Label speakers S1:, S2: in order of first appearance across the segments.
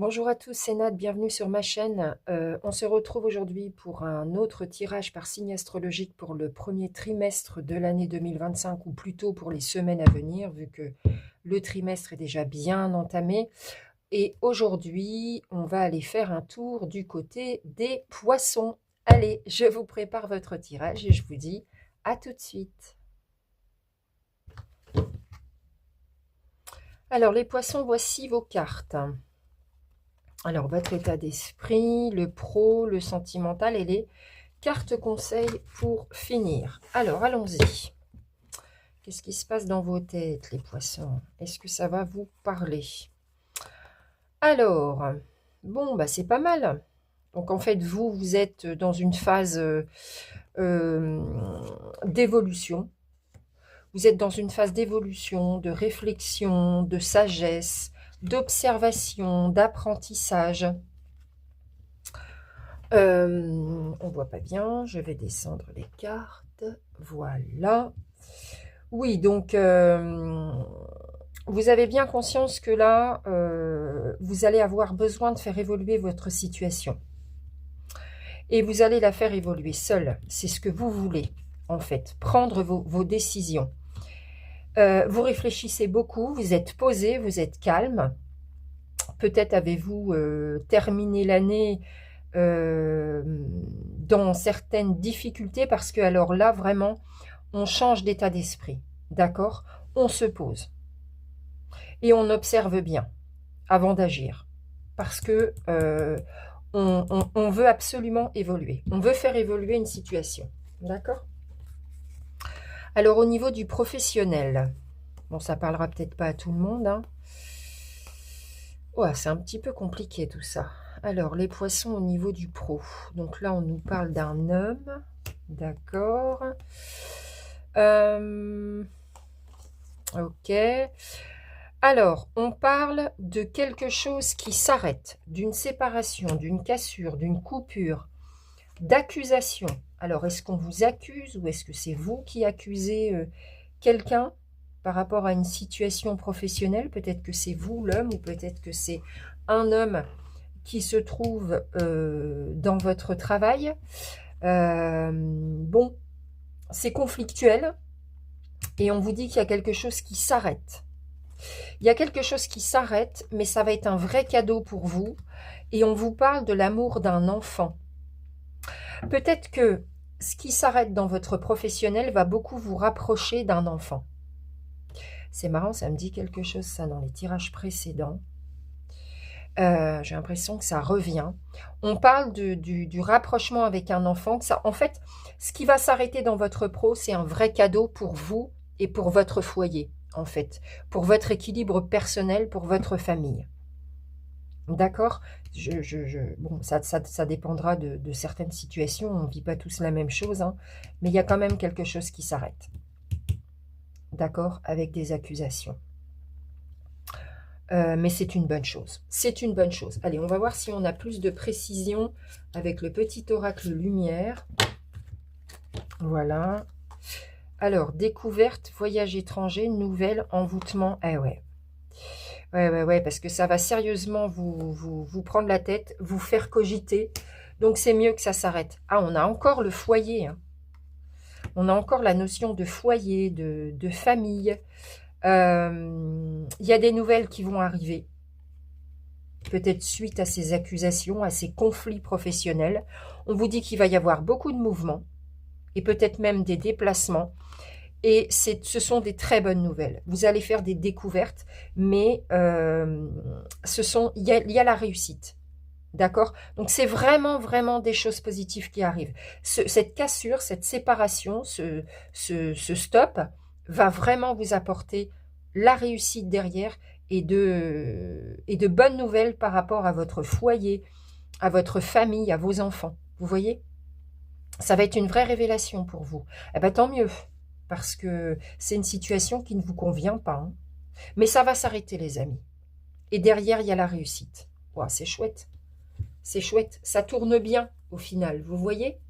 S1: Bonjour à tous, c'est Nad, bienvenue sur ma chaîne. On se retrouve aujourd'hui pour un autre tirage par signe astrologique pour le premier trimestre de l'année 2025 ou plutôt pour les semaines à venir vu que le trimestre est déjà bien entamé. Et aujourd'hui, on va aller faire un tour du côté des poissons. Allez, je vous prépare votre tirage et je vous dis à tout de suite. Alors les poissons, voici vos cartes. Alors, votre état d'esprit, le pro, le sentimental et les cartes conseils pour finir. Alors, allons-y. Qu'est-ce qui se passe dans vos têtes, les poissons? Est-ce que ça va vous parler? Alors, bon, bah c'est pas mal. Donc, en fait, vous êtes dans une phase d'évolution. Vous êtes dans une phase d'évolution, de réflexion, de sagesse, d'observation, d'apprentissage. On voit pas bien, je vais descendre les cartes, voilà. Oui, donc vous avez bien conscience que là, vous allez avoir besoin de faire évoluer votre situation. Et vous allez la faire évoluer seule, c'est ce que vous voulez, en fait, prendre vos décisions. Vous réfléchissez beaucoup, vous êtes posé, vous êtes calme. Peut-être avez-vous terminé l'année dans certaines difficultés parce que alors là vraiment on change d'état d'esprit, d'accord, on se pose et on observe bien avant d'agir parce que on veut absolument évoluer, on veut faire évoluer une situation, d'accord. Alors au niveau du professionnel, bon ça parlera peut-être pas à tout le monde, hein. Oh, c'est un petit peu compliqué tout ça. Alors, les poissons au niveau du pro. Donc là, on nous parle d'un homme. D'accord. Ok. Alors, on parle de quelque chose qui s'arrête, d'une séparation, d'une cassure, d'une coupure, d'accusation. Alors, est-ce qu'on vous accuse ou est-ce que c'est vous qui accusez quelqu'un par rapport à une situation professionnelle? Peut-être que c'est vous l'homme ou peut-être que c'est un homme qui se trouve dans votre travail. Bon, c'est conflictuel et on vous dit qu'il y a quelque chose qui s'arrête. Il y a quelque chose qui s'arrête, mais ça va être un vrai cadeau pour vous et on vous parle de l'amour d'un enfant. Peut-être que ce qui s'arrête dans votre professionnel va beaucoup vous rapprocher d'un enfant. C'est marrant, ça me dit quelque chose ça dans les tirages précédents. J'ai l'impression que ça revient. On parle du rapprochement avec un enfant. Que ça, en fait, ce qui va s'arrêter dans votre pro, c'est un vrai cadeau pour vous et pour votre foyer, en fait. Pour votre équilibre personnel, pour votre famille. D'accord. Bon, ça dépendra de certaines situations. On ne vit pas tous la même chose, hein, mais il y a quand même quelque chose qui s'arrête. D'accord. Avec des accusations. Mais c'est une bonne chose. C'est une bonne chose. Allez, on va voir si on a plus de précision avec le petit oracle lumière. Voilà. Alors, découverte, voyage étranger, nouvelle, envoûtement. Eh ouais. Ouais, parce que ça va sérieusement vous prendre la tête, vous faire cogiter. Donc, c'est mieux que ça s'arrête. Ah, on a encore le foyer. Hein. On a encore la notion de foyer, de famille. Il y a des nouvelles qui vont arriver. Peut-être suite à ces accusations, à ces conflits professionnels. On vous dit qu'il va y avoir beaucoup de mouvements et peut-être même des déplacements. Et ce sont des très bonnes nouvelles. Vous allez faire des découvertes, mais il y a la réussite. D'accord? Donc, c'est vraiment, vraiment des choses positives qui arrivent. Cette cassure, cette séparation, ce stop va vraiment vous apporter la réussite derrière et de bonnes nouvelles par rapport à votre foyer, à votre famille, à vos enfants. Vous voyez? Ça va être une vraie révélation pour vous. Eh bien, tant mieux, parce que c'est une situation qui ne vous convient pas. Hein. Mais ça va s'arrêter, les amis. Et derrière, il y a la réussite. Wow, c'est chouette. C'est chouette. Ça tourne bien, au final. Vous voyez?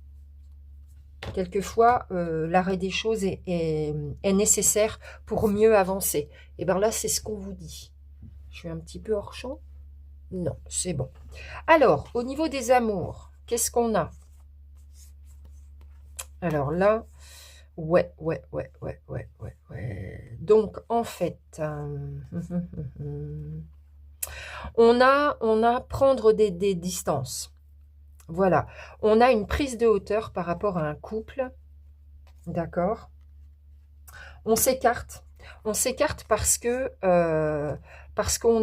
S1: Quelquefois, l'arrêt des choses est nécessaire pour mieux avancer. Et bien là, c'est ce qu'on vous dit. Je suis un petit peu hors champ. Non, c'est bon. Alors, au niveau des amours, qu'est-ce qu'on a? Alors là, ouais, ouais, ouais, ouais, ouais, ouais, ouais. Donc, en fait, on a prendre des distances. Voilà. On a une prise de hauteur par rapport à un couple. D'accord? On s'écarte. On s'écarte parce qu'on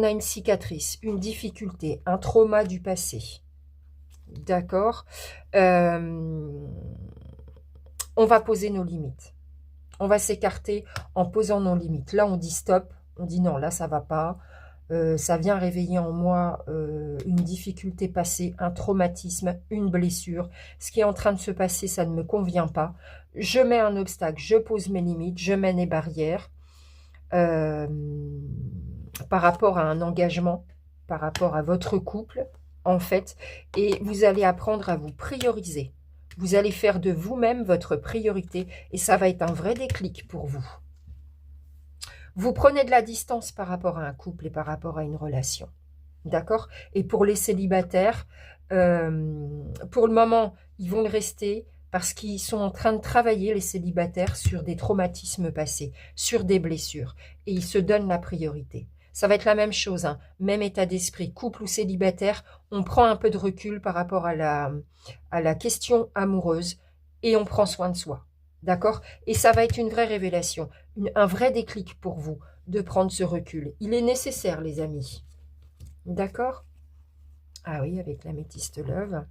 S1: a une cicatrice, une difficulté, un trauma du passé. D'accord? Euh, on va poser nos limites. On va s'écarter en posant nos limites. Là, on dit stop. On dit non, là, ça va pas. Ça vient réveiller en moi une difficulté passée, un traumatisme, une blessure. Ce qui est en train de se passer, ça ne me convient pas. Je mets un obstacle, je pose mes limites, je mets des barrières euh, par rapport à un engagement, par rapport à votre couple, en fait. Et vous allez apprendre à vous prioriser. Vous allez faire de vous-même votre priorité et ça va être un vrai déclic pour vous. Vous prenez de la distance par rapport à un couple et par rapport à une relation. D'accord? Et pour les célibataires, pour le moment, ils vont le rester parce qu'ils sont en train de travailler, les célibataires, sur des traumatismes passés, sur des blessures. Et ils se donnent la priorité. Ça va être la même chose, hein. Même état d'esprit, couple ou célibataire, on prend un peu de recul par rapport à la question amoureuse et on prend soin de soi. D'accord? Et ça va être une vraie révélation, un vrai déclic pour vous de prendre ce recul. Il est nécessaire, les amis. D'accord? Ah oui, avec la métiste love.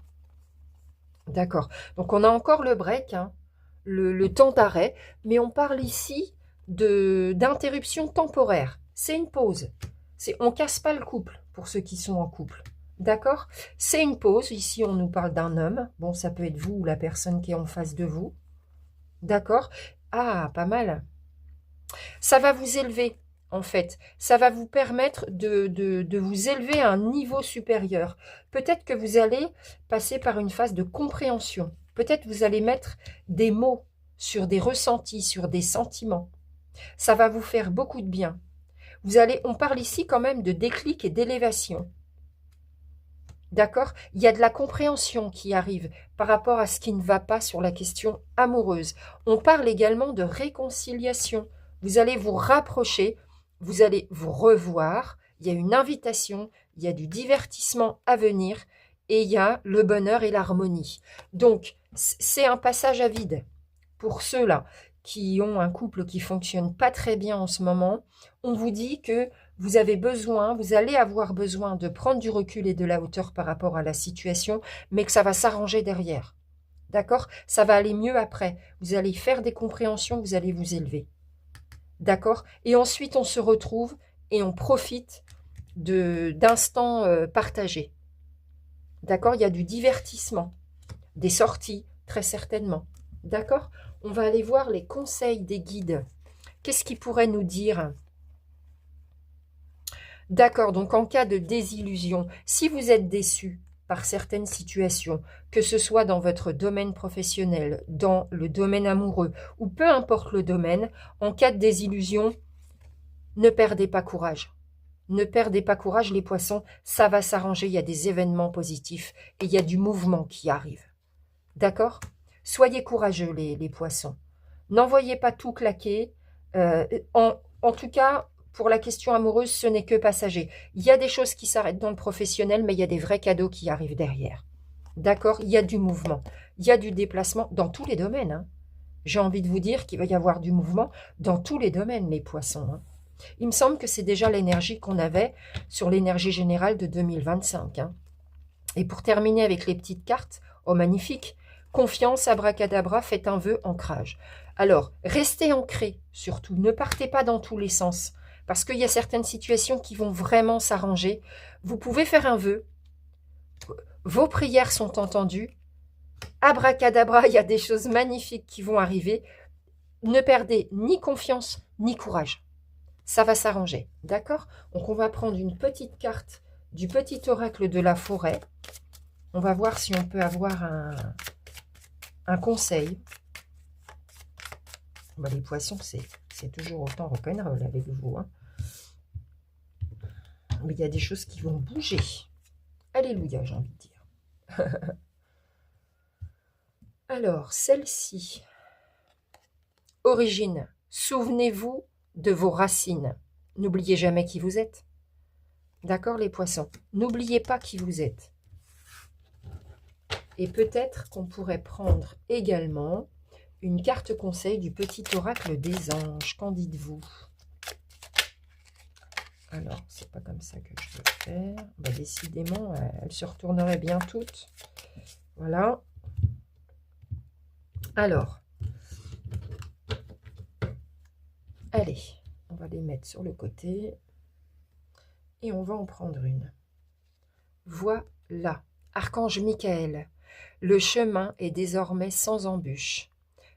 S1: D'accord. Donc on a encore le break, hein, le temps d'arrêt, mais on parle ici d'interruption temporaire. C'est une pause. On casse pas le couple pour ceux qui sont en couple. D'accord? C'est une pause. Ici, on nous parle d'un homme. Bon, ça peut être vous ou la personne qui est en face de vous. D'accord? Ah, pas mal. Ça va vous élever, en fait. Ça va vous permettre de vous élever à un niveau supérieur. Peut-être que vous allez passer par une phase de compréhension. Peut-être vous allez mettre des mots sur des ressentis, sur des sentiments. Ça va vous faire beaucoup de bien. On parle ici quand même de déclic et d'élévation. D'accord? Il y a de la compréhension qui arrive par rapport à ce qui ne va pas sur la question amoureuse. On parle également de réconciliation. Vous allez vous rapprocher, vous allez vous revoir. Il y a une invitation, il y a du divertissement à venir et il y a le bonheur et l'harmonie. Donc, c'est un passage à vide. Pour ceux-là qui ont un couple qui fonctionne pas très bien en ce moment, on vous dit que vous allez avoir besoin de prendre du recul et de la hauteur par rapport à la situation, mais que ça va s'arranger derrière. D'accord? Ça va aller mieux après. Vous allez faire des compréhensions, vous allez vous élever. D'accord? Et ensuite, on se retrouve et on profite d'instants partagés. D'accord? Il y a du divertissement, des sorties, très certainement. D'accord? On va aller voir les conseils des guides. Qu'est-ce qu'ils pourraient nous dire? D'accord, donc en cas de désillusion, si vous êtes déçu par certaines situations, que ce soit dans votre domaine professionnel, dans le domaine amoureux, ou peu importe le domaine, en cas de désillusion, ne perdez pas courage. Ne perdez pas courage, les poissons, ça va s'arranger, il y a des événements positifs et il y a du mouvement qui arrive. D'accord? Soyez courageux, les poissons. N'envoyez pas tout claquer. En tout cas, pour la question amoureuse, ce n'est que passager. Il y a des choses qui s'arrêtent dans le professionnel, mais il y a des vrais cadeaux qui arrivent derrière. D'accord? Il y a du mouvement. Il y a du déplacement dans tous les domaines, hein. J'ai envie de vous dire qu'il va y avoir du mouvement dans tous les domaines, les poissons, hein. Il me semble que c'est déjà l'énergie qu'on avait sur l'énergie générale de 2025, hein. Et pour terminer avec les petites cartes, oh magnifique, confiance, abracadabra, faites un vœu, ancrage. Alors, restez ancré, surtout, ne partez pas dans tous les sens, parce qu'il y a certaines situations qui vont vraiment s'arranger. Vous pouvez faire un vœu, vos prières sont entendues, abracadabra, il y a des choses magnifiques qui vont arriver. Ne perdez ni confiance, ni courage. Ça va s'arranger, d'accord? Donc, on va prendre une petite carte du petit oracle de la forêt. On va voir si on peut avoir un conseil. Bah, les poissons, c'est toujours autant rock'n'roll avec vous, hein. Mais il y a des choses qui vont bouger. Alléluia, j'ai envie de dire. Alors, celle-ci. Origine. Souvenez-vous de vos racines. N'oubliez jamais qui vous êtes. D'accord, les poissons? N'oubliez pas qui vous êtes. Et peut-être qu'on pourrait prendre également une carte conseil du petit oracle des anges. Qu'en dites-vous? Alors, c'est pas comme ça que je veux faire. Bah, décidément, elles se retourneraient bien toutes. Voilà. Alors, allez, on va les mettre sur le côté. Et on va en prendre une. Voilà. Archange Michael, le chemin est désormais sans embûche.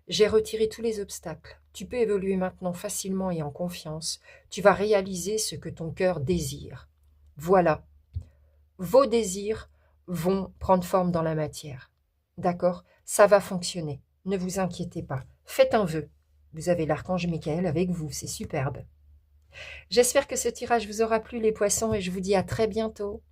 S1: J'ai retiré tous les obstacles. Tu peux évoluer maintenant facilement et en confiance. Tu vas réaliser ce que ton cœur désire. Voilà. Vos désirs vont prendre forme dans la matière. D'accord? Ça va fonctionner. Ne vous inquiétez pas. Faites un vœu. Vous avez l'archange Michael avec vous. C'est superbe. J'espère que ce tirage vous aura plu, les poissons, et je vous dis à très bientôt.